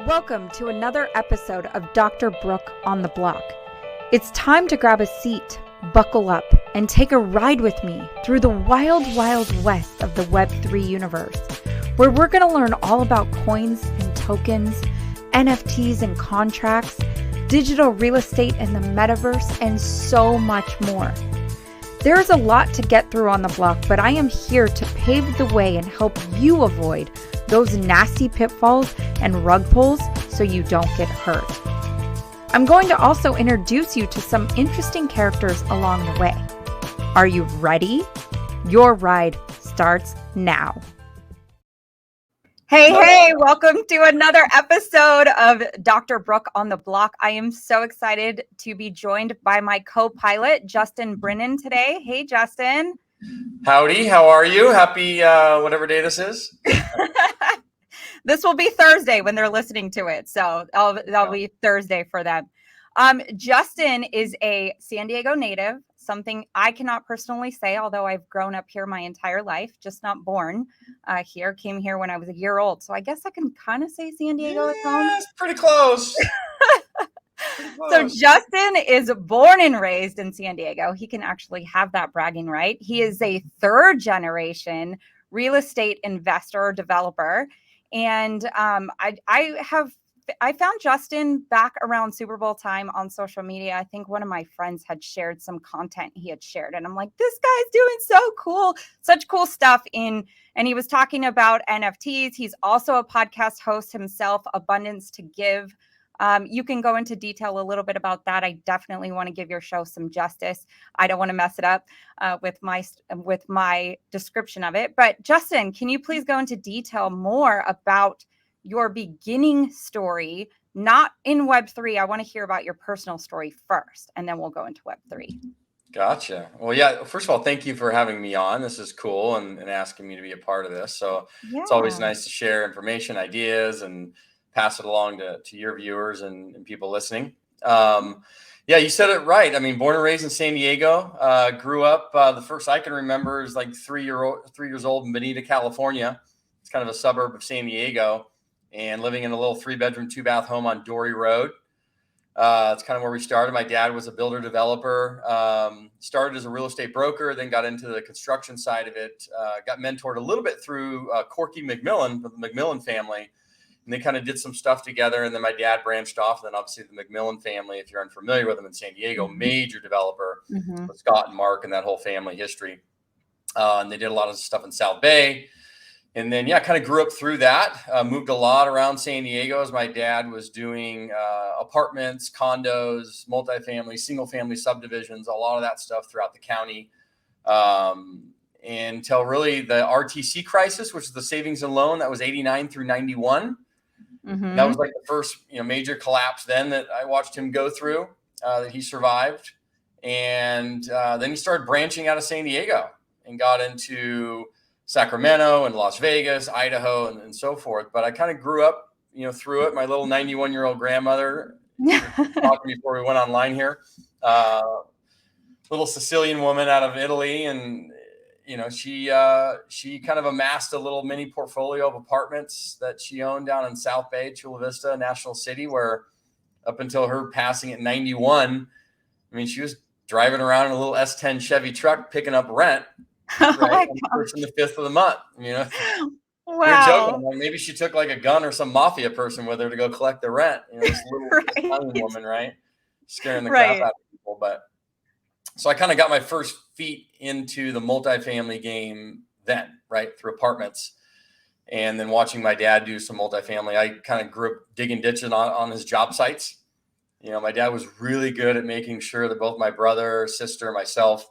Welcome to another episode of Dr. Brooke on the Block. It's time to grab a seat, buckle up, and take a ride with me through the wild, wild west of the Web3 universe, where we're going to learn all about coins and tokens, NFTs and contracts, digital real estate and the metaverse, and so much more. There is a lot to get through on the block, but I am here to pave the way and help you avoid those nasty pitfalls and rug pulls so you don't get hurt. I'm going to also introduce you to some interesting characters along the way. Are you ready? Your ride starts now. Hey, welcome to another episode of Dr. Brooke on the Block. I am so excited to be joined by my co-pilot, Justin Brennan, today. Hey, Justin. Howdy, how are you? Happy whatever day this is. This will be Thursday when they're listening to it. So that'll be Thursday for them. Justin is a San Diego native, something I cannot personally say, although I've grown up here my entire life, just not born here, came here when I was a year old. So I guess I can kind of say San Diego at home. It's pretty close. So Justin is born and raised in San Diego. He can actually have that bragging right. He is a third generation real estate investor or developer. And I found Justin back around Super Bowl time on social media. I think one of my friends had shared some content he had shared. And I'm like, this guy's doing so cool, such cool stuff and he was talking about NFTs. He's also a podcast host himself, Abundance to Give. You can go into detail a little bit about that. I definitely want to give your show some justice. I don't want to mess it up with my description of it. But Justin, can you please go into detail more about your beginning story, not in Web3? I want to hear about your personal story first, and then we'll go into Web3. Gotcha. Well, yeah, first of all, thank you for having me on. This is cool and asking me to be a part of this. So It's always nice to share information, ideas, and pass it along to your viewers and people listening. Yeah, you said it right. I mean, born and raised in San Diego, grew up, the first I can remember is like 3 years old in Bonita, California. It's kind of a suburb of San Diego, and living in a little 3-bedroom, 2-bath home on Dory Road. It's kind of where we started. My dad was a builder developer, started as a real estate broker, then got into the construction side of it, got mentored a little bit through Corky McMillan, the McMillan family. And they kind of did some stuff together. And then my dad branched off. And then obviously the McMillan family, if you're unfamiliar with them in San Diego, major developer with Scott and Mark and that whole family history. And they did a lot of stuff in South Bay. And then, kind of grew up through that, moved a lot around San Diego as my dad was doing apartments, condos, multifamily, single family subdivisions, a lot of that stuff throughout the county. Until really the RTC crisis, which is the savings and loan, that was 89 through 91. That was like the first, major collapse then that I watched him go through, that he survived. And then he started branching out of San Diego and got into Sacramento and Las Vegas, Idaho, and so forth. But I kind of grew up, through it. My little 91-year-old grandmother, talking before we went online here, little Sicilian woman out of Italy. And she kind of amassed a little mini portfolio of apartments that she owned down in South Bay, Chula Vista, National City, where up until her passing at 91, I mean, she was driving around in a little S10 Chevy truck picking up rent, right? First and the 5th of the month. Wow. We're joking. Like, maybe she took like a gun or some mafia person with her to go collect the rent. This little Italian woman, right? Scaring the crap out of people. But so I kind of got my first feet into the multifamily game then, right, through apartments. And then watching my dad do some multifamily, I kind of grew up digging ditches on his job sites. My dad was really good at making sure that both my brother, sister, myself,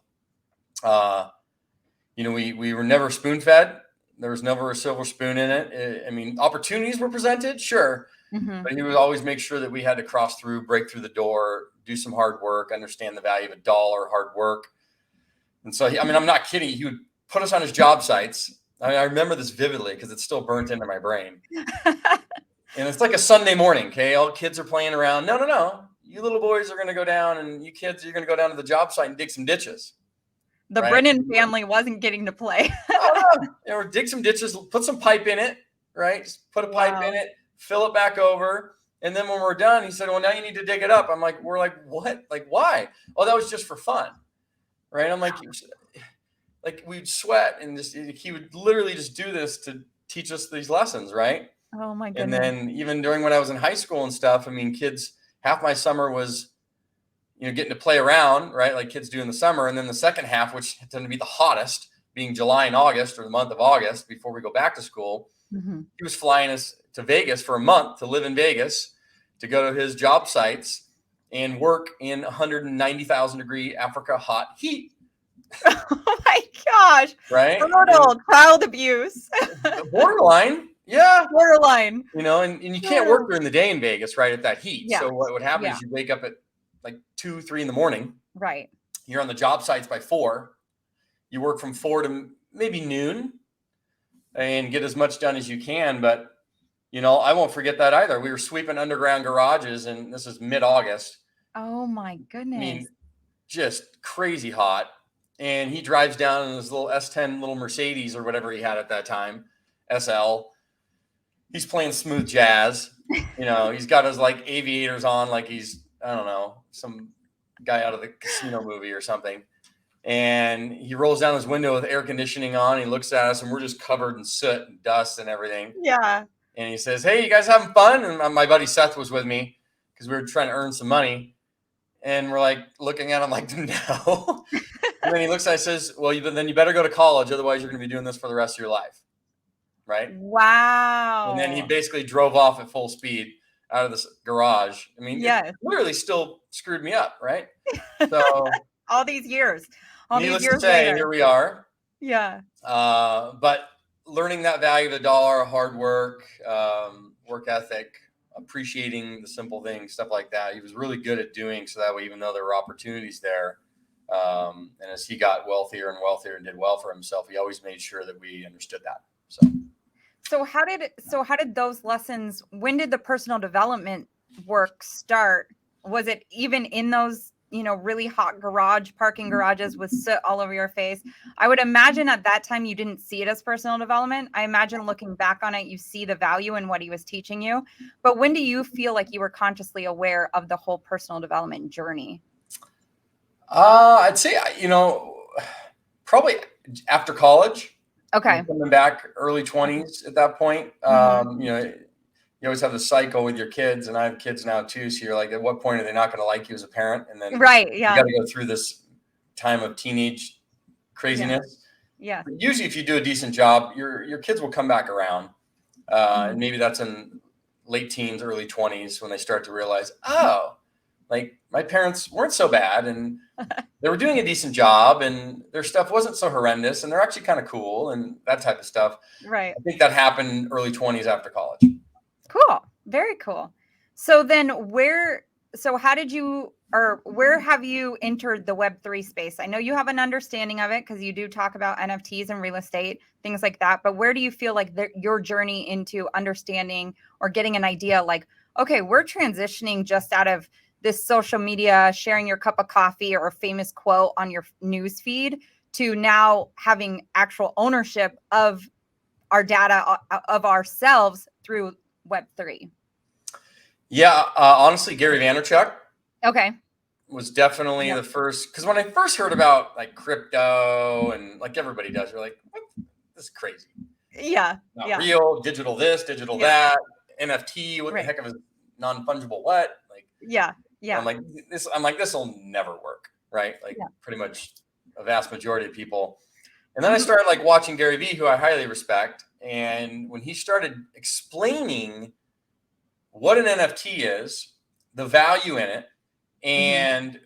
we were never spoon-fed. There was never a silver spoon in it. I mean, opportunities were presented, sure. But he would always make sure that we had to cross through, break through the door, do some hard work, understand the value of $1, hard work. And so, I'm not kidding. He would put us on his job sites. I remember this vividly because it's still burnt into my brain. And it's like a Sunday morning, okay? All the kids are playing around. No. You little boys are going to go down, and you kids, you're going to go down to the job site and dig some ditches. The Brennan family wasn't getting to play. Or dig some ditches, put some pipe in it, right? Just put a pipe in it, fill it back over. And then when we're done, he said, well, now you need to dig it up. I'm like, we're like, what? Like, why? Oh, that was just for fun. Right. I'm like we'd sweat and just, he would literally just do this to teach us these lessons. Right. Oh my goodness. And then even during when I was in high school and stuff, I mean, kids, half my summer was, getting to play around, right? Like kids do in the summer. And then the second half, which tended to be the hottest, being July and August, or the month of August before we go back to school, he was flying us to Vegas for a month to live in Vegas, to go to his job sites and work in 190,000 degree Africa hot heat. Oh my gosh. Right. Brutal child abuse. Borderline. Yeah. Borderline. And you can't work during the day in Vegas, right? At that heat. Yeah. So what would happen is you wake up at like 2, 3 in the morning. Right. You're on the job sites by 4. You work from 4 to maybe noon and get as much done as you can. But, I won't forget that either. We were sweeping underground garages, and this is mid-August. Oh my goodness. I mean, just crazy hot. And he drives down in his little S10 little Mercedes or whatever he had at that time, SL. He's playing smooth jazz. He's got his like aviators on, like he's, I don't know, some guy out of the Casino movie or something. And he rolls down his window with air conditioning on. He looks at us, and we're just covered in soot and dust and everything. Yeah. And he says, hey, you guys having fun? And my buddy Seth was with me because we were trying to earn some money. And we're like looking at him like, no. And then he looks at us and says, well, then you better go to college. Otherwise, you're going to be doing this for the rest of your life. Right. Wow. And then he basically drove off at full speed out of this garage. I mean, it literally still screwed me up. Right. So all these years, needless to say, here we are. Yeah. But learning that value of the dollar, hard work, work ethic, appreciating the simple things, stuff like that. He was really good at doing so that way, even though there were opportunities there. And as he got wealthier and wealthier and did well for himself, he always made sure that we understood that. So how did those lessons, when did the personal development work start? Was it even in those, really hot parking garages with soot all over your face? I would imagine at that time you didn't see it as personal development. I imagine looking back on it, you see the value in what he was teaching you. But when do you feel like you were consciously aware of the whole personal development journey? I'd say, probably after college. Okay. Coming back early 20s at that point. You always have the cycle with your kids, and I have kids now too. So you're like, at what point are they not going to like you as a parent? And then you got to go through this time of teenage craziness. Yeah. But usually if you do a decent job, your kids will come back around. And maybe that's in late teens, early 20s when they start to realize, like my parents weren't so bad, and they were doing a decent job, and their stuff wasn't so horrendous, and they're actually kind of cool, and that type of stuff. Right. I think that happened early 20s after college. Cool. Very cool. So then where have you entered the Web3 space? I know you have an understanding of it because you do talk about NFTs and real estate, things like that. But where do you feel like your journey into understanding or getting an idea like, okay, we're transitioning just out of this social media, sharing your cup of coffee or a famous quote on your news feed to now having actual ownership of our data, of ourselves through Web3? Yeah. Honestly, Gary Vaynerchuk. Okay. Was definitely the first, because when I first heard about like crypto and like everybody does, you're like, what? This is crazy. Yeah. Not real, digital this, digital that, NFT, what the heck of a non-fungible what? Like, yeah. I'm like, this will never work. Right. Like pretty much a vast majority of people. And then I started like watching Gary Vee, who I highly respect. And when he started explaining what an NFT is, the value in it, and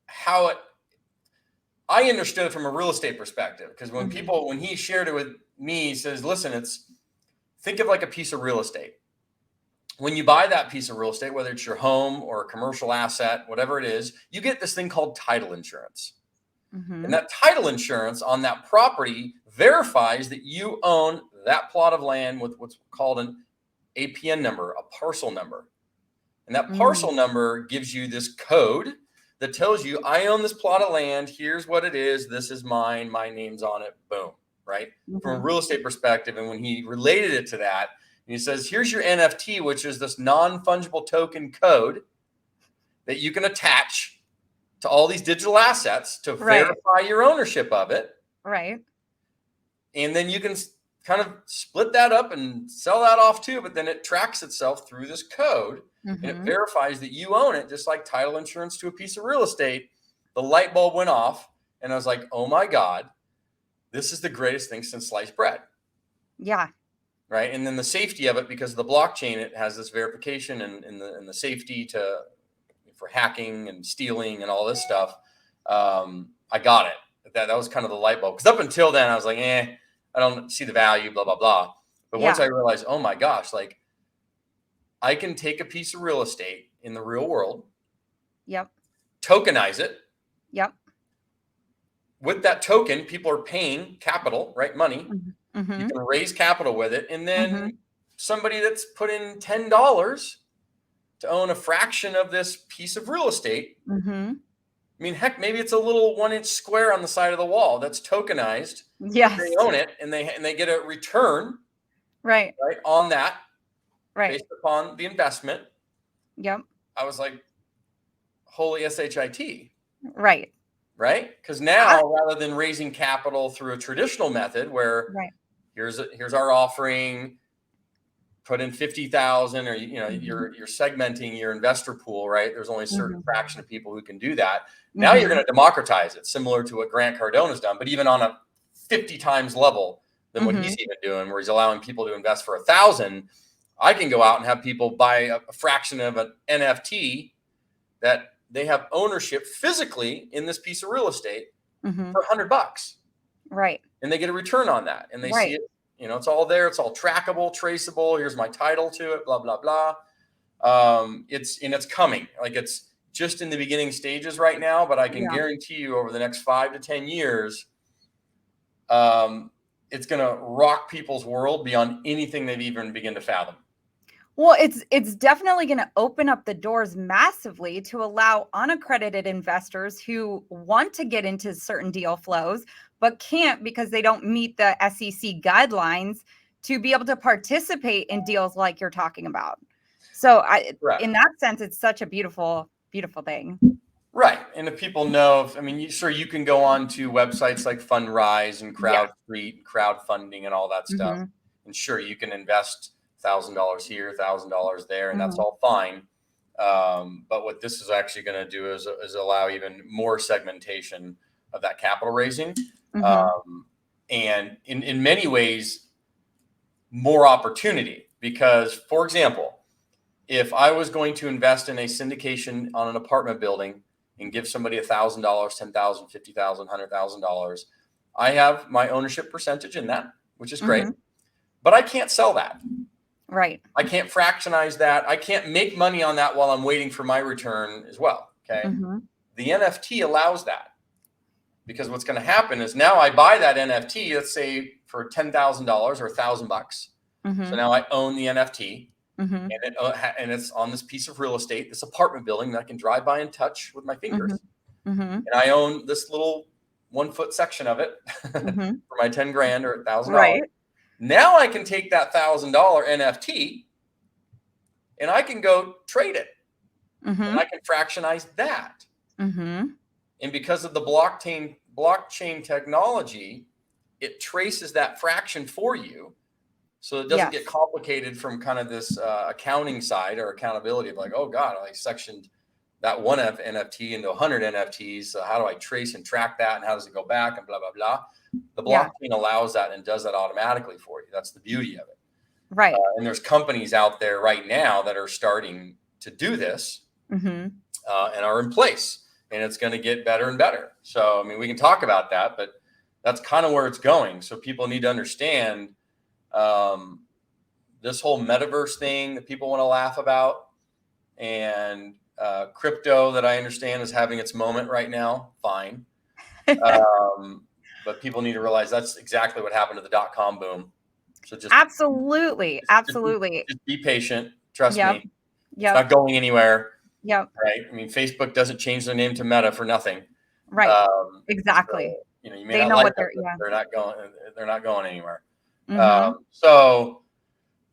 how I understood it from a real estate perspective. Because when he shared it with me, he says, listen, think of like a piece of real estate. When you buy that piece of real estate, whether it's your home or a commercial asset, whatever it is, you get this thing called title insurance. And that title insurance on that property verifies that you own that plot of land with what's called an APN number, a parcel number. And that parcel number gives you this code that tells you, I own this plot of land. Here's what it is. This is mine. My name's on it. Boom. Right. From a real estate perspective. And when he related it to that, he says, here's your NFT, which is this non-fungible token code that you can attach to all these digital assets to verify your ownership of it. Right. And then you can kind of split that up and sell that off too, but then it tracks itself through this code and it verifies that you own it, just like title insurance to a piece of real estate. The light bulb went off and I was like, oh my God, this is the greatest thing since sliced bread. Yeah. Right. And then the safety of it, because of the blockchain, it has this verification and the safety for hacking and stealing and all this stuff. I got it. That was kind of the light bulb. Because up until then, I was like, I don't see the value, blah, blah, blah. But once I realized, oh my gosh, like I can take a piece of real estate in the real world. Yep. Tokenize it. Yep. With that token, people are paying capital, right? Money. You can raise capital with it. And then somebody that's put in $10 to own a fraction of this piece of real estate. I mean, heck, maybe it's a little 1-inch square on the side of the wall that's tokenized. Yes. They own it and they get a return right on that based upon the investment. Yep. I was like, holy shit. Right. Because now rather than raising capital through a traditional method where here's our offering, put in 50,000, or you're segmenting your investor pool, right? There's only a certain fraction of people who can do that. Now you're going to democratize it, similar to what Grant Cardone's done, but even on a 50 times level than what he's even doing, where he's allowing people to invest for 1,000. I can go out and have people buy a fraction of an NFT that they have ownership physically in this piece of real estate for $100. Right. And they get a return on that, and they see it. It's all there. It's all trackable, traceable. Here's my title to it, blah, blah, blah. It's coming. Like, it's just in the beginning stages right now, but I can guarantee you over the next 5 to 10 years, it's going to rock people's world beyond anything they've even begun to fathom. Well, it's definitely going to open up the doors massively to allow unaccredited investors who want to get into certain deal flows, but can't because they don't meet the SEC guidelines to be able to participate in deals like you're talking about. So in that sense, it's such a beautiful, beautiful thing. Right. And if people know, you can go on to websites like Fundrise and CrowdStreet, crowdfunding and all that stuff. And sure, you can invest $1,000 here, $1,000 there, and that's all fine. But what this is actually going to do is allow even more segmentation of that capital raising. And in many ways, more opportunity. Because, for example, if I was going to invest in a syndication on an apartment building and give somebody $1,000, $10,000, $50,000, $100,000, I have my ownership percentage in that, which is great. But I can't sell that. Right. I can't fractionize that. I can't make money on that while I'm waiting for my return as well. Okay. The NFT allows that, because what's going to happen is now I buy that NFT, let's say for $10,000 or $1,000. So now I own the NFT, and it's on this piece of real estate, this apartment building that I can drive by and touch with my fingers. And I own this little 1-foot section of it for my 10 grand or $1,000. Right. Now I can take that $1,000 NFT and I can go trade it. And I can fractionize that. And because of the blockchain technology, it traces that fraction for you. So it doesn't get complicated from kind of this accounting side or accountability of like, oh God, I sectioned that one NFT into 100 NFTs. So how do I trace and track that? And how does it go back and blah, blah, blah. The blockchain allows that and does that automatically for you. That's the beauty of it. Right. And there's companies out there right now that are starting to do this and are in place, and it's going to get better and better. So, we can talk about that, but that's kind of where it's going. So people need to understand this whole metaverse thing that people want to laugh about, and crypto that I understand is having its moment right now. Fine. But people need to realize that's exactly what happened to the .com boom. So just absolutely. Just be patient. Trust me. It's not going anywhere. Right. Facebook doesn't change their name to Meta for nothing. Right. Exactly. So, you may not like them, but they're not going anywhere. So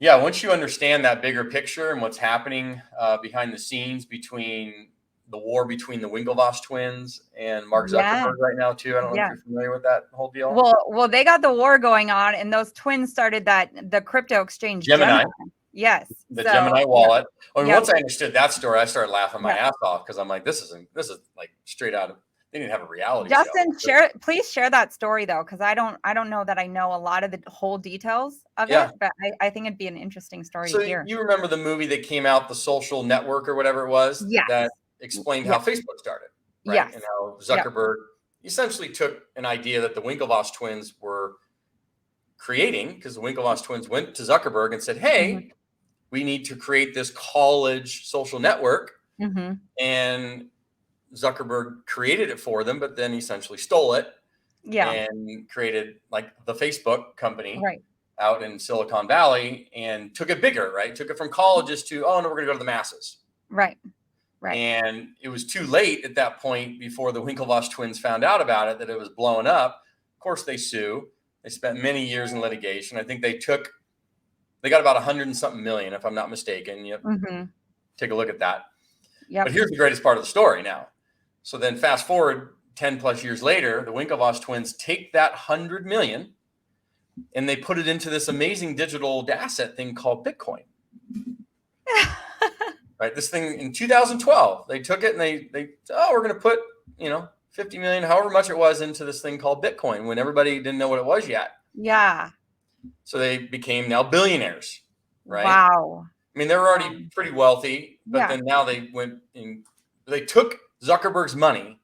Yeah, once you understand that bigger picture and what's happening behind the scenes between the war between the Winklevoss twins and Mark Zuckerberg right now too. I don't know if you're familiar with that whole deal. Well, they got the war going on, and those twins started the crypto exchange Gemini. Yes, the Gemini wallet. I mean, once I understood that story, I started laughing my ass off because I'm like, this is like straight out of. They didn't have a reality show. Please share that story though, because I don't know that I know a lot of the whole details of it, but I think it'd be an interesting story to hear. You remember the movie that came out, The Social Network or whatever it was, that explained how Facebook started, right? And how Zuckerberg essentially took an idea that the Winklevoss twins were creating, because the Winklevoss twins went to Zuckerberg and said, hey, we need to create this college social network. And Zuckerberg created it for them, but then essentially stole it and created like the Facebook company out in Silicon Valley and took it bigger, right? Took it from colleges to, oh, no, we're going to go to the masses. Right. And it was too late at that point before the Winklevoss twins found out about it, that it was blowing up. Of course, they sue. They spent many years in litigation. I think they got about 100 and something million, if I'm not mistaken. Take a look at that. But here's the greatest part of the story now. So then fast forward 10 plus years later, the Winklevoss twins take that 100 million and they put it into this amazing digital asset thing called Bitcoin. Right. This thing in 2012, they took it and they we're going to put, 50 million, however much it was, into this thing called Bitcoin when everybody didn't know what it was yet. Yeah. So they became now billionaires. Right. Wow. I mean, they were already pretty wealthy, but then now they they took Zuckerberg's money,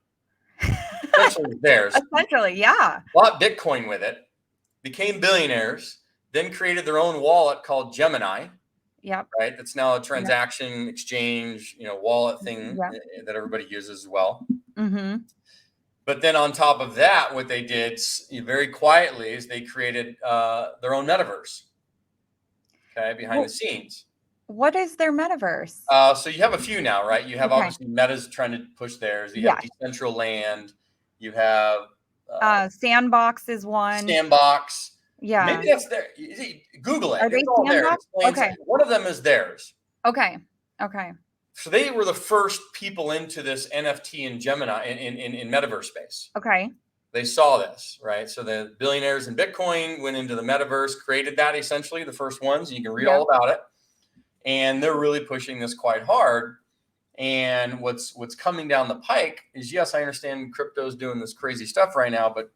essentially theirs. Essentially, yeah. Bought Bitcoin with it, became billionaires, then created their own wallet called Gemini. Yep. Right. That's now a transaction exchange, wallet thing that everybody uses as well. But then on top of that, what they did very quietly is they created their own metaverse. Okay, behind the scenes. What is their metaverse? So you have a few now, right? You have obviously Meta's trying to push theirs. You have Decentraland. You have Sandbox is one. Sandbox. Yeah. Maybe that's there. Google it. Are they all there. Okay. One of them is theirs. Okay. So they were the first people into this NFT and Gemini in metaverse space. Okay. They saw this, right? So the billionaires in Bitcoin went into the metaverse, created that essentially, the first ones. You can read all about it. And they're really pushing this quite hard. And what's coming down the pike is, yes, I understand crypto's doing this crazy stuff right now, but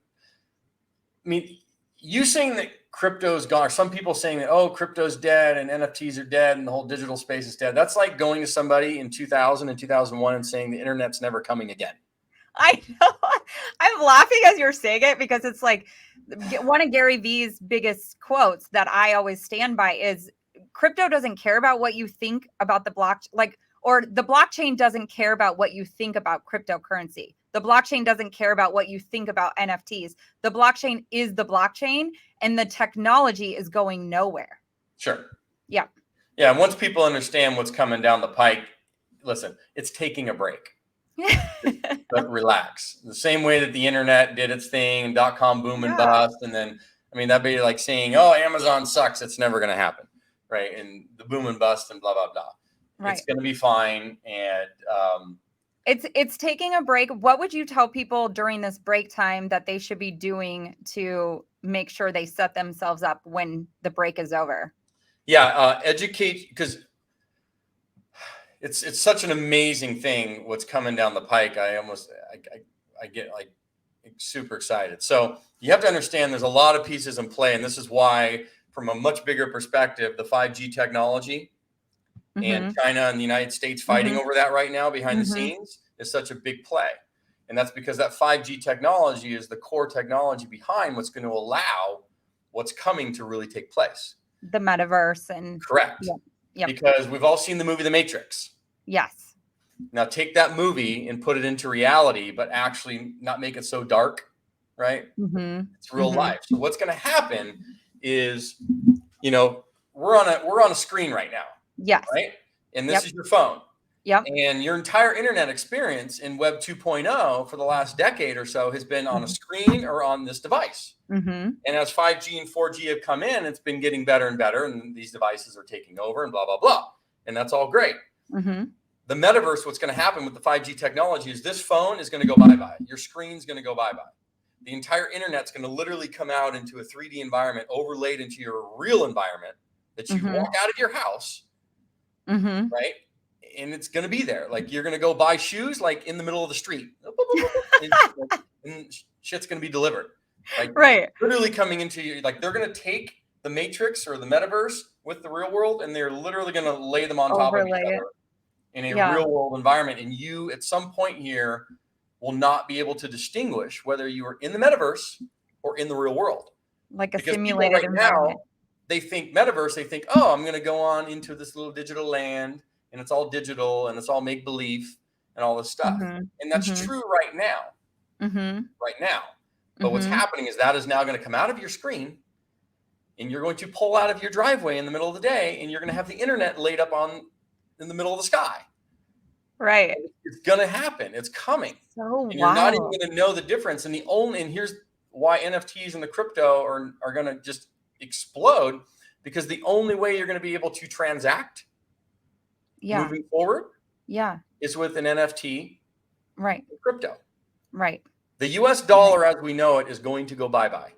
I mean, you saying that crypto's gone, or some people saying that, oh, crypto's dead and NFTs are dead and the whole digital space is dead. That's like going to somebody in 2000 and 2001 and saying the internet's never coming again. I know. I'm laughing as you're saying it because it's like one of Gary V's biggest quotes that I always stand by is crypto doesn't care about what you think about the blockchain, or the blockchain doesn't care about what you think about cryptocurrency. The blockchain doesn't care about what you think about NFTs. The blockchain is the blockchain, and the technology is going nowhere. Sure. Yeah. Yeah. And once people understand what's coming down the pike, listen, it's taking a break. But relax. The same way that the internet did its thing, .com boom and bust. And then, I mean, that'd be like saying, oh, Amazon sucks. It's never going to happen. Right. And the boom and bust and blah, blah, blah. Right. It's going to be fine. And it's taking a break. What would you tell people during this break time that they should be doing to make sure they set themselves up when the break is over? Yeah. Educate, because it's such an amazing thing what's coming down the pike. I get like super excited. So you have to understand there's a lot of pieces in play. And this is why, from a much bigger perspective, the 5G technology and China and the United States fighting over that right now behind the scenes is such a big play. And that's because that 5G technology is the core technology behind what's going to allow what's coming to really take place. The metaverse and correct. Yep. Because we've all seen the movie The Matrix. Yes. Now take that movie and put it into reality, but actually not make it so dark, right? It's real life. So what's going to happen is, we're on a screen right now. Yes. Right. And this is your phone. Yep. And your entire internet experience in Web 2.0 for the last decade or so has been on a screen or on this device. And as 5G and 4G have come in, it's been getting better and better. And these devices are taking over and blah, blah, blah. And that's all great. The metaverse, what's going to happen with the 5G technology is this phone is going to go bye-bye. Your screen's going to go bye-bye. The entire internet's going to literally come out into a 3D environment overlaid into your real environment that you walk out of your house, right? And it's going to be there. Like you're going to go buy shoes like in the middle of the street. And shit's going to be delivered. Like literally coming into you. Like they're going to take the Matrix or the metaverse with the real world and they're literally going to lay them on top of each other in a real world environment. And you at some point here will not be able to distinguish whether you are in the metaverse or in the real world. Like a simulated environment. Now, they think metaverse, they think, oh, I'm going to go on into this little digital land and it's all digital and it's all make believe and all this stuff. And that's true right now. Right now. But what's happening is that is now going to come out of your screen and you're going to pull out of your driveway in the middle of the day and you're going to have the internet laid up in the middle of the sky. Right. It's going to happen. It's coming. So and you're not even going to know the difference. And here's why NFTs and the crypto are going to just explode, because the only way you're going to be able to transact moving forward is with an NFT crypto. Right. The US dollar as we know it is going to go bye-bye.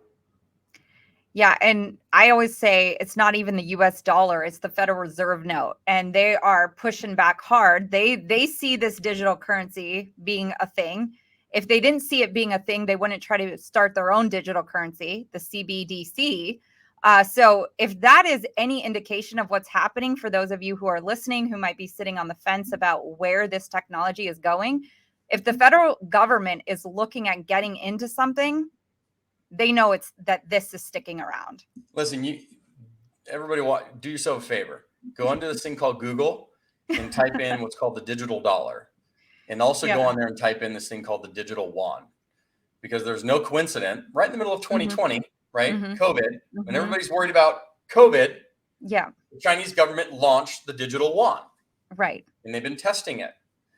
Yeah. And I always say it's not even the US dollar, it's the Federal Reserve note. And they are pushing back hard. They see this digital currency being a thing. If they didn't see it being a thing, they wouldn't try to start their own digital currency, the CBDC. So if that is any indication of what's happening for those of you who are listening, who might be sitting on the fence about where this technology is going, if the federal government is looking at getting into something, they know it's that this is sticking around. Listen, everybody do yourself a favor. Go onto this thing called Google and type in what's called the digital dollar. And also go on there and type in this thing called the digital yuan. Because there's no coincidence, right in the middle of 2020, right? COVID, when everybody's worried about COVID, the Chinese government launched the digital yuan. Right. And they've been testing it.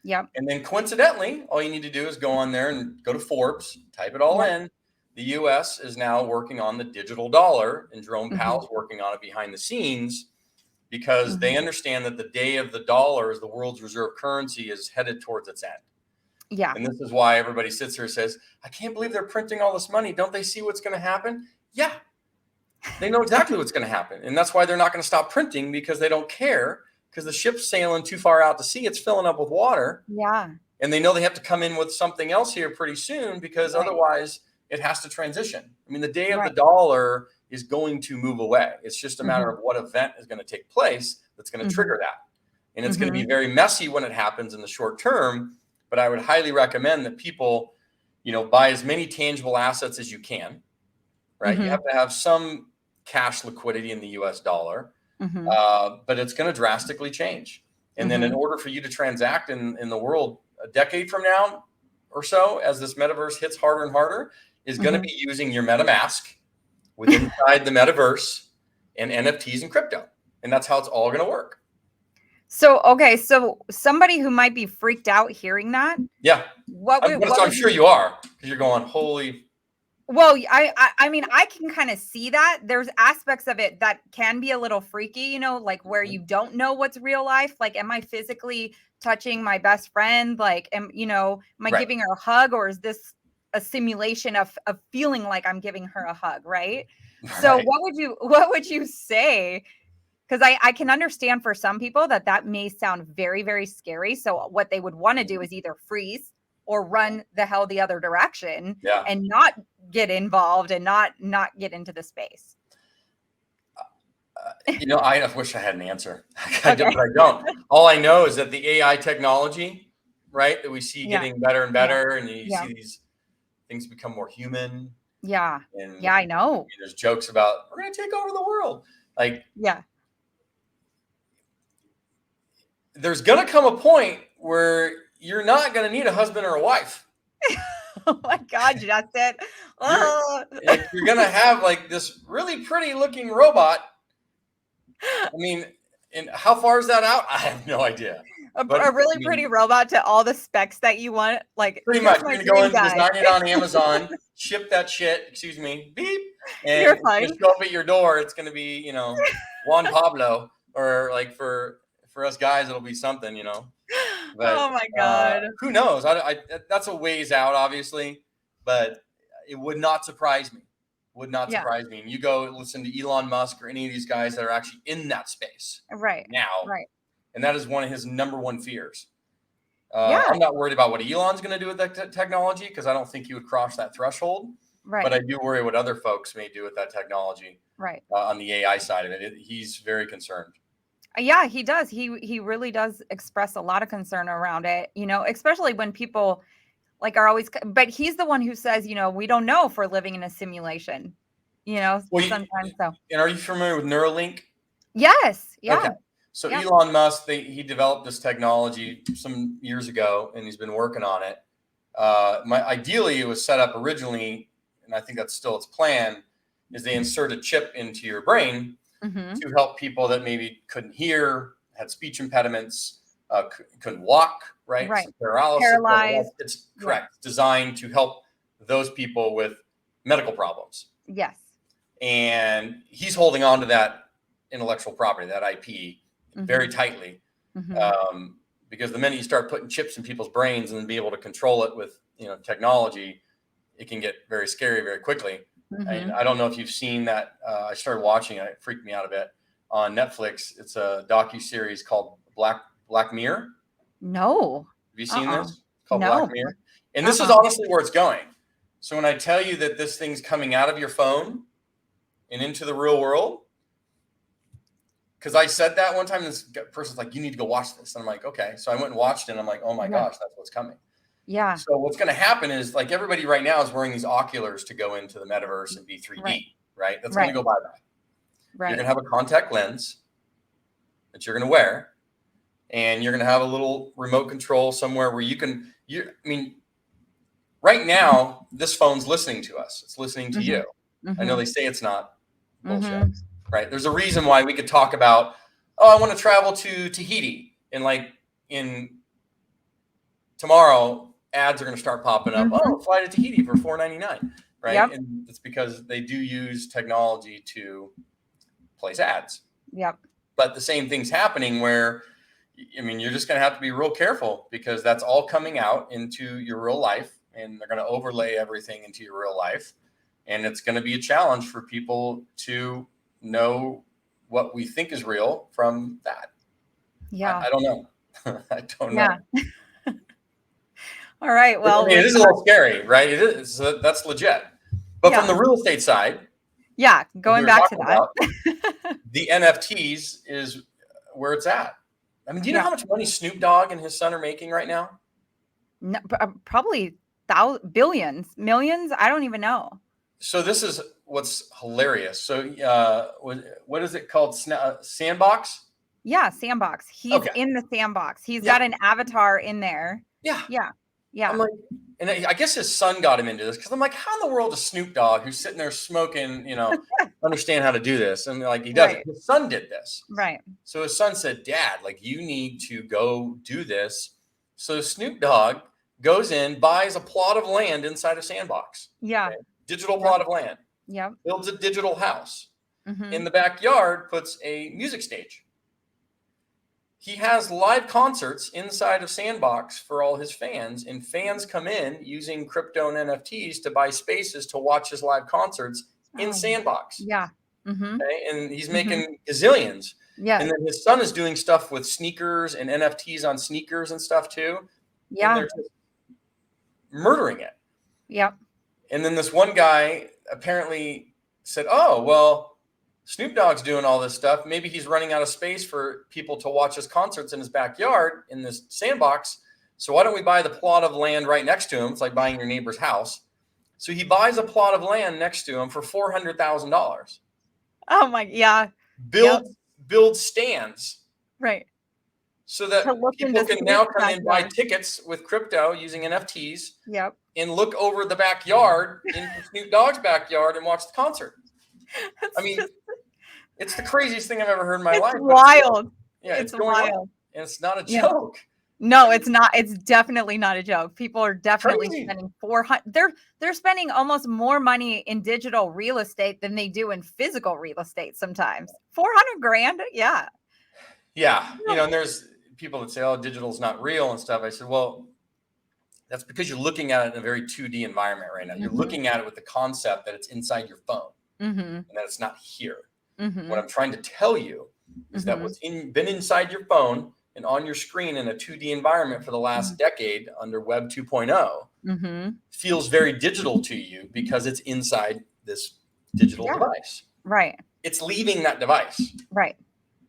Yep. And then coincidentally, all you need to do is go on there and go to Forbes, type it all in. The US is now working on the digital dollar, and Jerome Powell's working on it behind the scenes, because they understand that the day of the dollar as the world's reserve currency is headed towards its end. Yeah. And this is why everybody sits here and says, I can't believe they're printing all this money. Don't they see what's going to happen? Yeah. They know exactly what's going to happen. And that's why they're not going to stop printing, because they don't care, because the ship's sailing too far out to sea. It's filling up with water. Yeah. And they know they have to come in with something else here pretty soon, because otherwise it has to transition. I mean, the day of the dollar is going to move away. It's just a matter of what event is going to take place that's going to trigger that. And it's going to be very messy when it happens in the short term. But I would highly recommend that people, buy as many tangible assets as you can, right? You have to have some cash liquidity in the US dollar, but it's going to drastically change. And then in order for you to transact in the world a decade from now or so, as this metaverse hits harder and harder, is going to be using your MetaMask within inside the metaverse and NFTs and crypto. And that's how it's all going to work. So, okay. So somebody who might be freaked out hearing that. Yeah. I'm sure you are, because you're going, holy. Well, I mean, I can kind of see that. There's aspects of it that can be a little freaky, like where you don't know what's real life. Like, am I physically touching my best friend? Like, am I giving her a hug, or is this a simulation of feeling like I'm giving her a hug? Right. So what would you say? Because I can understand for some people that may sound very, very scary. So what they would want to do is either freeze or run the hell the other direction and not get involved and not get into the space. I wish I had an answer. But I don't. All I know is that the AI technology, right, that we see getting better and better, and you see these things become more human. Yeah. And I know. There's jokes about, we're going to take over the world. Like, there's going to come a point where you're not going to need a husband or a wife. Oh my God, Justin. You're going to have like this really pretty looking robot. I mean, and how far is that out? I have no idea. a really pretty robot to all the specs that you want. Like pretty much, you're gonna go and design it on Amazon, ship that shit. Excuse me, beep, and just show up at your door. It's gonna be, you know, Juan Pablo, or like for us guys, it'll be something, you know. But, oh my God, who knows? I that's a ways out, obviously, but it would not surprise me. Would not surprise me. And you go listen to Elon Musk or any of these guys that are actually in that space now, and that is one of his number one fears. I'm not worried about what Elon's going to do with that technology, because I don't think he would cross that threshold. But I do worry what other folks may do with that technology. On the AI side of it, he's very concerned. Yeah, he does. He really does express a lot of concern around it, you know, especially when people like are always, but he's the one who says, you know, we don't know if we're living in a simulation, you know, sometimes. So, and are you familiar with Neuralink? Yes. Yeah. Okay. So Elon Musk, he developed this technology some years ago, and he's been working on it. Ideally, it was set up originally, and I think that's still its plan, is they insert a chip into your brain to help people that maybe couldn't hear, had speech impediments, couldn't walk, right? So paralyzed. It's correct. Designed to help those people with medical problems. Yes. And he's holding on to that intellectual property, that IP, very tightly. Because the minute you start putting chips in people's brains and be able to control it with, you know, technology, it can get very scary very quickly. And I don't know if you've seen that. I started watching it. It freaked me out a bit on Netflix. It's a docu-series called Black Mirror. No. Have you seen this? It's called Black Mirror. And this is honestly where it's going. So when I tell you that this thing's coming out of your phone and into the real world, because I said that one time, this person's like, you need to go watch this. And I'm like, okay. So I went and watched it, and I'm like, oh my gosh, that's what's coming. Yeah. So what's going to happen is, like, everybody right now is wearing these oculars to go into the metaverse and be 3D, right? That's going to go bye-bye. You're going to have a contact lens that you're going to wear, and you're going to have a little remote control somewhere where I mean, right now, this phone's listening to us. It's listening to you. I know they say it's not bullshit, right? There's a reason why we could talk about, oh, I want to travel to Tahiti, and like tomorrow, ads are going to start popping up. Oh, fly to Tahiti for $4.99, right? And it's because they do use technology to place ads. But the same thing's happening where, I mean, you're just going to have to be real careful, because that's all coming out into your real life, and they're going to overlay everything into your real life. And it's going to be a challenge for people to know what we think is real from that. I don't know. I don't know. All right. Well, I mean, it is a little scary, right? It is. That's legit. But from the real estate side, going back to that, the NFTs is where it's at. I mean, do you know how much money Snoop Dogg and his son are making right now? No, probably billions, millions. I don't even know. So this is what's hilarious. So what is it called? Sandbox? Yeah, Sandbox. He's in the Sandbox. He's got an avatar in there. Yeah. I'm like, and I guess his son got him into this, because I'm like, how in the world does Snoop Dogg, who's sitting there smoking, you know, understand how to do this? And like, he doesn't. His son did this. So his son said, Dad, like, you need to go do this. So Snoop Dogg goes in, buys a plot of land inside a Sandbox. Digital plot of land. Builds a digital house. In the backyard, puts a music stage. He has live concerts inside of Sandbox for all his fans, and fans come in using crypto and NFTs to buy spaces to watch his live concerts in Sandbox. Okay? And he's making gazillions. And then his son is doing stuff with sneakers and NFTs on sneakers and stuff too. And they're just murdering it. And then this one guy apparently said, oh, well, Snoop Dogg's doing all this stuff. Maybe he's running out of space for people to watch his concerts in his backyard in this Sandbox. So why don't we buy the plot of land right next to him? It's like buying your neighbor's house. So he buys a plot of land next to him for $400,000. Oh my, Build stands. So that people can now come in and buy tickets with crypto using NFTs. And look over the backyard into Snoop Dogg's backyard and watch the concert. I mean, it's the craziest thing I've ever heard in my life. Wild. It's wild. and it's not a joke. No, it's not. It's definitely not a joke. People are definitely Crazy. spending 400. They're spending almost more money in digital real estate than they do in physical real estate sometimes. 400 grand. Yeah. Yeah. And there's people that say, oh, digital's not real and stuff. I said, well, that's because you're looking at it in a very 2D environment right now. You're looking at it with the concept that it's inside your phone and that it's not here. What I'm trying to tell you is that what's been inside your phone and on your screen in a 2D environment for the last decade under Web 2.0 feels very digital to you because it's inside this digital device. Right. It's leaving that device. Right.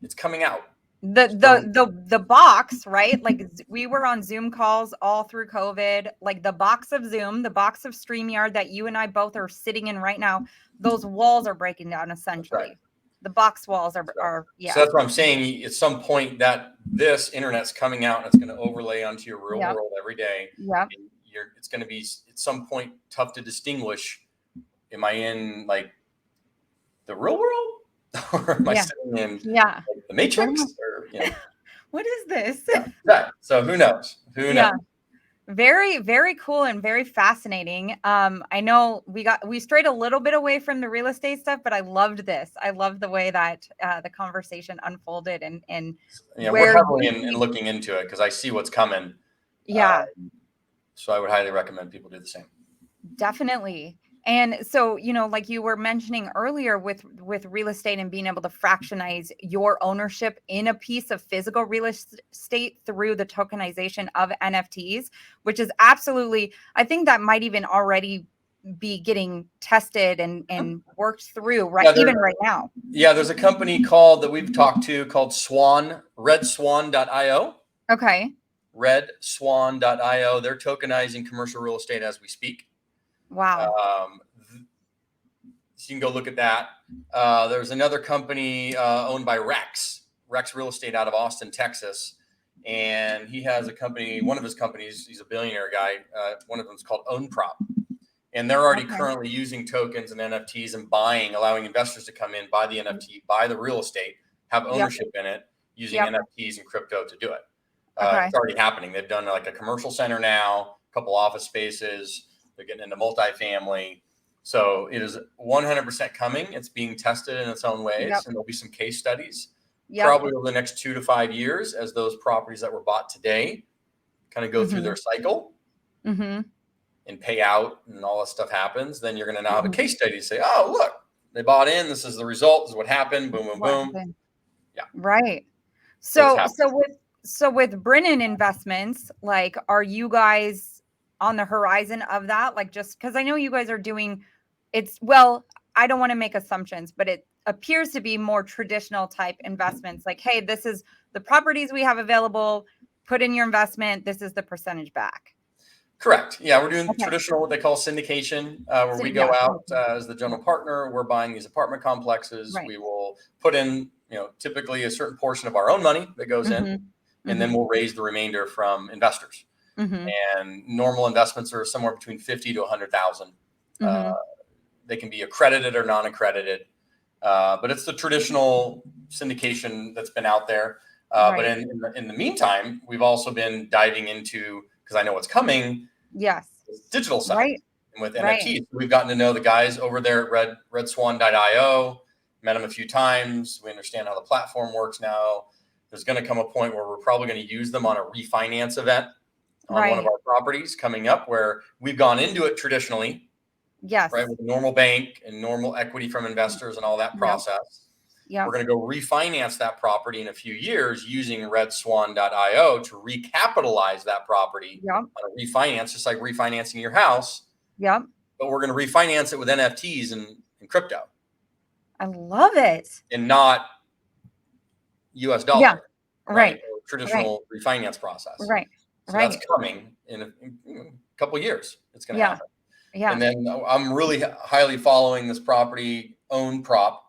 It's coming out. The box, right? Like we were on Zoom calls all through COVID, like the box of Zoom, the box of StreamYard that you and I both are sitting in right now, those walls are breaking down essentially. Right. The box walls are yeah. So that's what I'm saying. At some point that this internet's coming out and it's going to overlay onto your real world every day. Yeah. It's going to be at some point tough to distinguish. Am I in like the real world? Or am I sitting in like, the Matrix? Or, what is this? Right. So who knows? Who knows? Very, very cool and very fascinating. I know we strayed a little bit away from the real estate stuff, but I loved this. I loved the way that the conversation unfolded and we're heavily in looking into it because I see what's coming. Yeah. So I would highly recommend people do the same. Definitely. And so, like you were mentioning earlier with real estate and being able to fractionize your ownership in a piece of physical real estate through the tokenization of NFTs, which is absolutely, I think that might even already be getting tested and worked through even right now. Yeah, there's a company that we've talked to called Swan, redswan.io. Okay. Redswan.io. They're tokenizing commercial real estate as we speak. Wow. So you can go look at that. There's another company owned by Rex Real Estate out of Austin, Texas. And he has a company, one of his companies, he's a billionaire guy. One of them is called OwnProp. And they're already currently using tokens and NFTs and allowing investors to come in, buy the NFT, buy the real estate, have ownership in it, using NFTs and crypto to do it. It's already happening. They've done like a commercial center now, a couple office spaces. They're getting into multifamily. So it is 100% coming. It's being tested in its own ways. And there'll be some case studies probably over the next 2 to 5 years as those properties that were bought today kind of go through their cycle and pay out and all that stuff happens. Then you're going to now have a case study to say, oh, look, they bought in. This is the result. This is what happened. Boom, boom, boom. Yeah. Right. So with Brennan Investments, like, are you guys on the horizon of that? Like, just because I know you guys are doing I don't want to make assumptions, but it appears to be more traditional type investments. Like, hey, this is the properties we have available, put in your investment. This is the percentage back. Correct. Yeah. We're doing traditional, what they call syndication, where we go out as the general partner. We're buying these apartment complexes. Right. We will put in, typically a certain portion of our own money that goes in, and then we'll raise the remainder from investors. And normal investments are somewhere between 50 to 100,000. They can be accredited or non-accredited, but it's the traditional syndication that's been out there. But in the meantime, we've also been diving into, because I know what's coming. Yes. Digital side. And with NFTs, we've gotten to know the guys over there at redswan.io, met them a few times. We understand how the platform works now. There's going to come a point where we're probably going to use them on a refinance event on one of our properties coming up, where we've gone into it traditionally. Yes. Right. With a normal bank and normal equity from investors and all that process. We're going to go refinance that property in a few years using redswan.io to recapitalize that property on a refinance, just like refinancing your house. But we're going to refinance it with NFTs and crypto. I love it. And not US dollar. Yeah. Right. Traditional refinance process. Right. So that's coming in a couple of years. It's going to happen. Yeah. And then I'm really highly following this property, OwnProp,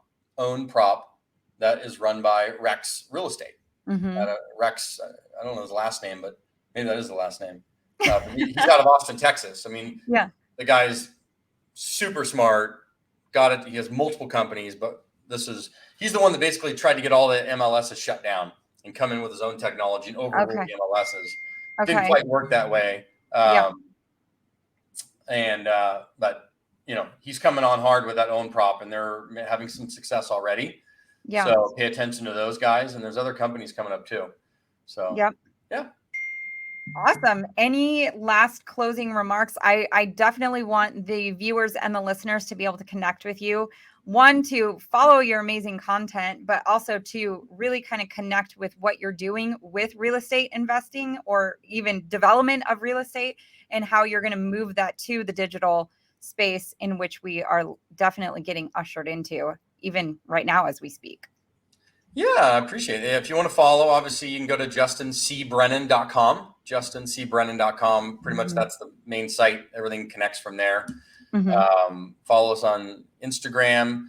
that is run by Rex Real Estate. Rex, I don't know his last name, but maybe that is the last name. He's out of Austin, Texas. I mean, the guy's super smart. Got it. He has multiple companies, but he's the one that basically tried to get all the MLSs shut down and come in with his own technology and overrule the MLSs. Didn't quite work that way. But he's coming on hard with that own prop, and they're having some success already. So pay attention to those guys, and there's other companies coming up too. So yeah. Awesome. Any last closing remarks? I definitely want the viewers and the listeners to be able to connect with you. One, to follow your amazing content, but also to really kind of connect with what you're doing with real estate investing, or even development of real estate, and how you're going to move that to the digital space in which we are definitely getting ushered into, even right now as we speak. Yeah, I appreciate it. If you want to follow, obviously you can go to justincbrennan.com, justincbrennan.com. Pretty much that's the main site. Everything connects from there. Follow us on Instagram.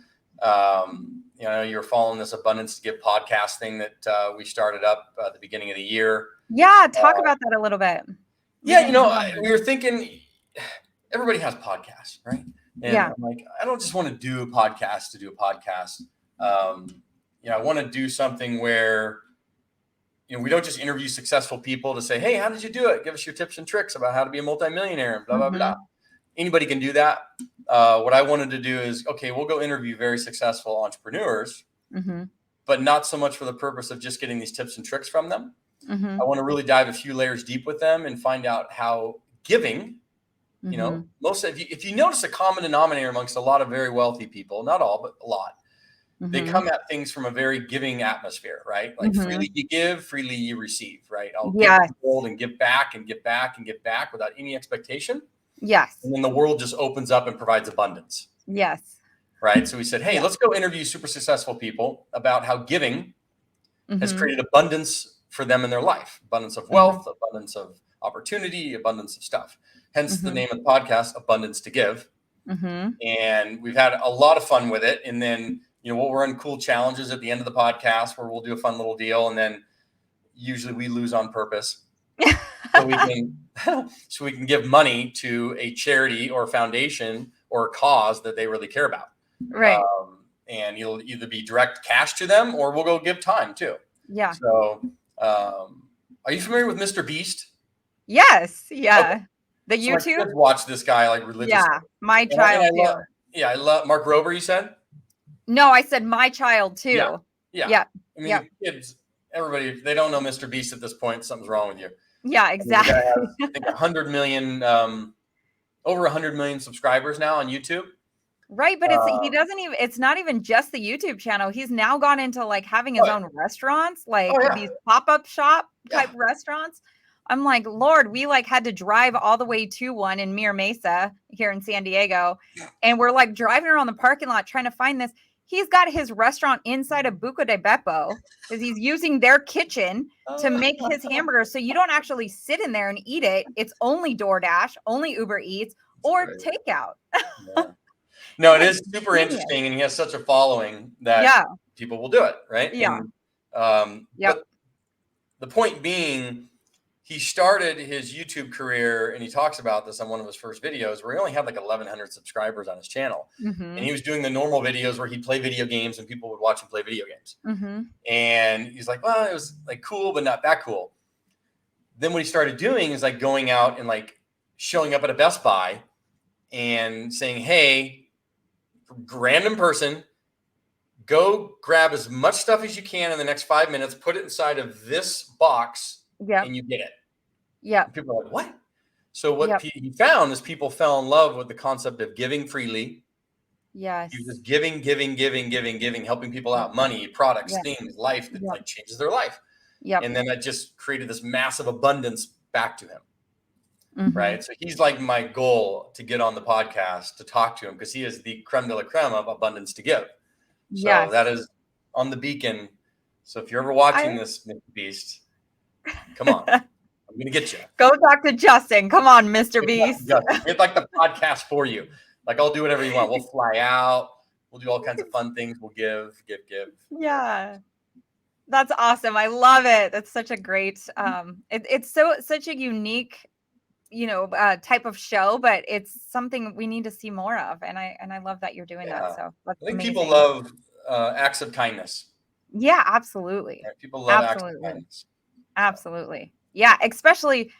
You're following this Abundance to Give podcast thing that we started up at the beginning of the year. Yeah, talk about that a little bit. We were thinking everybody has podcasts, right? And I'm like, I don't just want to do a podcast to do a podcast. I want to do something where, we don't just interview successful people to say, hey, how did you do it? Give us your tips and tricks about how to be a multimillionaire and blah, blah, blah. Anybody can do that. What I wanted to do is, okay, we'll go interview very successful entrepreneurs, but not so much for the purpose of just getting these tips and tricks from them. I want to really dive a few layers deep with them and find out how giving, if you notice a common denominator amongst a lot of very wealthy people, not all, but a lot, they come at things from a very giving atmosphere, right? Like freely you give, freely you receive, right? I'll give the world and give back and give back and give back without any expectation. Yes. And then the world just opens up and provides abundance. Yes. Right. So we said, hey, let's go interview super successful people about how giving has created abundance for them in their life. Abundance of wealth, abundance of opportunity, abundance of stuff. Hence the name of the podcast, Abundance to Give. And we've had a lot of fun with it. And then, we'll run cool challenges at the end of the podcast where we'll do a fun little deal. And then usually we lose on purpose. So we can give money to a charity or a foundation or a cause that they really care about. Right. And you'll either be direct cash to them, or we'll go give time too. Yeah. So, are you familiar with Mr. Beast? Yes. Yeah. Okay. The YouTube. So my kids watch this guy like religiously. Yeah. My child too. I love Mark Rober. You said? No, I said my child too. Yeah. I mean, kids, everybody, if they don't know Mr. Beast at this point, something's wrong with you. Yeah, exactly. I think 100 million, over 100 million subscribers now on YouTube. Right, but it's not even just the YouTube channel. He's now gone into like having his own restaurants, like these pop-up shop type restaurants. I'm like, Lord, we like had to drive all the way to one in Mira Mesa here in San Diego. And we're like driving around the parking lot trying to find this. He's got his restaurant inside of Buca de Beppo because he's using their kitchen to make his hamburgers. So you don't actually sit in there and eat it. It's only DoorDash, only Uber Eats, or takeout. No, it is super interesting. And he has such a following that people will do it. Right. Yeah. But the point being, he started his YouTube career, and he talks about this on one of his first videos where he only had like 1,100 subscribers on his channel. And he was doing the normal videos where he'd play video games and people would watch him play video games. And he's like, well, it was like cool, but not that cool. Then what he started doing is like going out and like showing up at a Best Buy and saying, hey, random person, go grab as much stuff as you can in the next 5 minutes, put it inside of this box, and you get it. Yeah. People are like, what? So what he found is people fell in love with the concept of giving freely. Yes. He was just giving, helping people out, money, products, things, life that like changes their life. Yeah. And then that just created this massive abundance back to him. Right. So he's like my goal to get on the podcast to talk to him, because he is the creme de la creme of abundance to give. So that is on the beacon. So if you're ever watching this, Mr. Beast, come on. I'm going to get you. Go talk to Justin. Come on, Mr. Beast. It's like the podcast for you. Like, I'll do whatever you want. We'll fly out. We'll do all kinds of fun things. We'll give. Yeah. That's awesome. I love it. That's such a great, it's such a unique, type of show, but it's something we need to see more of. And I love that you're doing that. So I think people love acts of kindness. Yeah, absolutely. Yeah, people love action Absolutely. items. Absolutely. Yeah, especially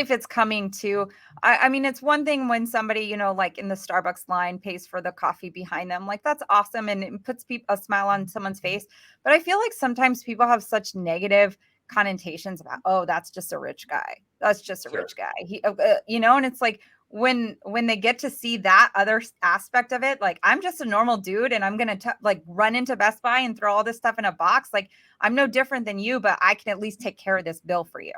if it's coming to, I mean, it's one thing when somebody, you know, like in the Starbucks line pays for the coffee behind them. Like that's awesome and it puts a smile on someone's face. But I feel like sometimes people have such negative connotations about, oh, that's just a rich guy. That's just a Sure. rich guy. You know, and it's like when they get to see that other aspect of it, like I'm just a normal dude and I'm going to like run into Best Buy and throw all this stuff in a box. Like I'm no different than you, but I can at least take care of this bill for you.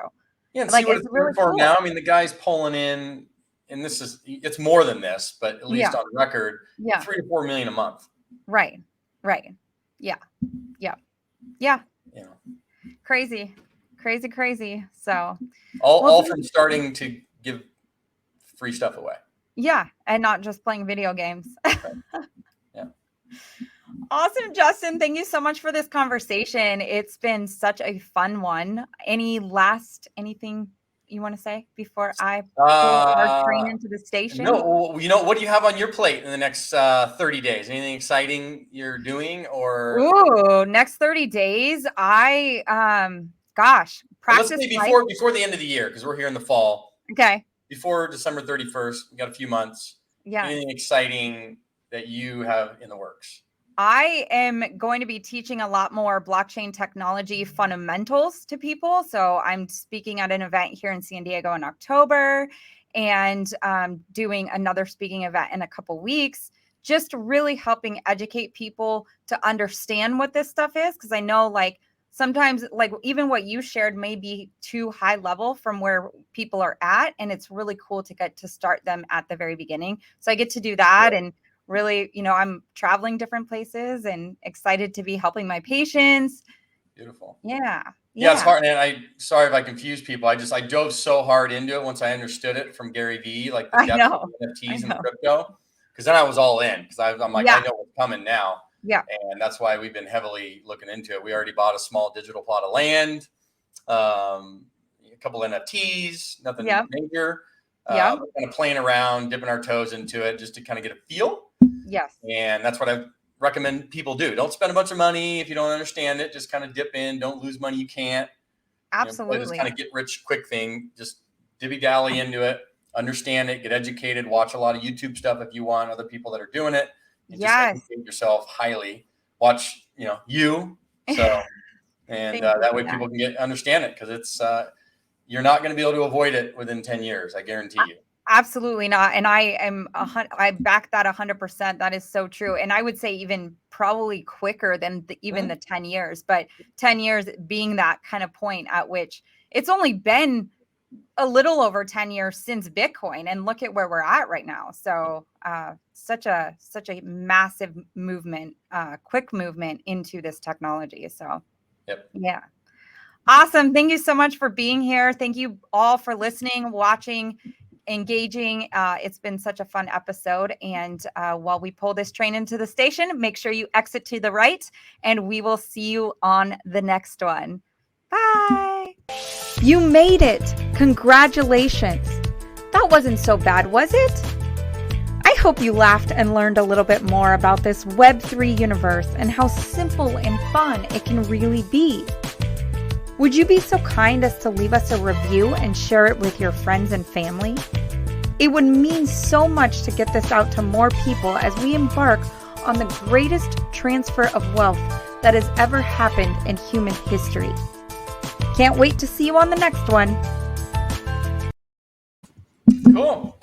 Yeah, and see Like what it's it's really good for cool. now. I mean, the guy's pulling in, and it's more than this, but at least on record, 3 to 4 million a month. Right. Yeah. You know, crazy. So all from starting to give free stuff away. Yeah, and not just playing video games. Right. Yeah. Awesome, Justin. Thank you so much for this conversation. It's been such a fun one. Anything you want to say before I pull our train into the station? No, you know, what do you have on your plate in the next 30 days? Anything exciting you're doing or? Ooh, next 30 days. Practice. Let's say before the end of the year, because we're here in the fall. Okay. Before December 31st, we got a few months. Yeah. Anything exciting that you have in the works? I am going to be teaching a lot more blockchain technology fundamentals to people. So I'm speaking at an event here in San Diego in October and doing another speaking event in a couple weeks, just really helping educate people to understand what this stuff is. Because I know like sometimes like even what you shared may be too high level from where people are at. And it's really cool to get to start them at the very beginning. So I get to do that. And really, you know, I'm traveling different places and excited to be helping my patients. Beautiful. Yeah. It's hard. And sorry if I confuse people. I dove so hard into it once I understood it from Gary V, like the depth of NFTs and crypto. Because then I was all in because I'm like, I know what's coming now. Yeah. And that's why we've been heavily looking into it. We already bought a small digital plot of land, a couple NFTs, nothing major. Kind of playing around, dipping our toes into it just to kind of get a feel. Yes. And that's what I recommend people do. Don't spend a bunch of money if you don't understand it. Just kind of dip in. Don't lose money you can't. Absolutely. This kind of get rich quick thing. Just dibby-dally into it. Understand it. Get educated. Watch a lot of YouTube stuff if you want. Other people that are doing it. And just educate yourself highly. Watch, you. So, and that way people can understand it because it's you're not going to be able to avoid it within 10 years. I guarantee you. Absolutely not. And I back that 100%. That is so true. And I would say even probably quicker than even the 10 years, but 10 years being that kind of point at which it's only been a little over 10 years since Bitcoin, and look at where we're at right now. So such a massive movement, quick movement into this technology. So yeah. Awesome. Thank you so much for being here. Thank you all for listening, watching, engaging. It's been such a fun episode. And while we pull this train into the station, make sure you exit to the right, and we will see you on the next one. Bye. You made it. Congratulations. That wasn't so bad, was it? I hope you laughed and learned a little bit more about this Web3 universe and how simple and fun it can really be. Would you be so kind as to leave us a review and share it with your friends and family? It would mean so much to get this out to more people as we embark on the greatest transfer of wealth that has ever happened in human history. Can't wait to see you on the next one. Cool.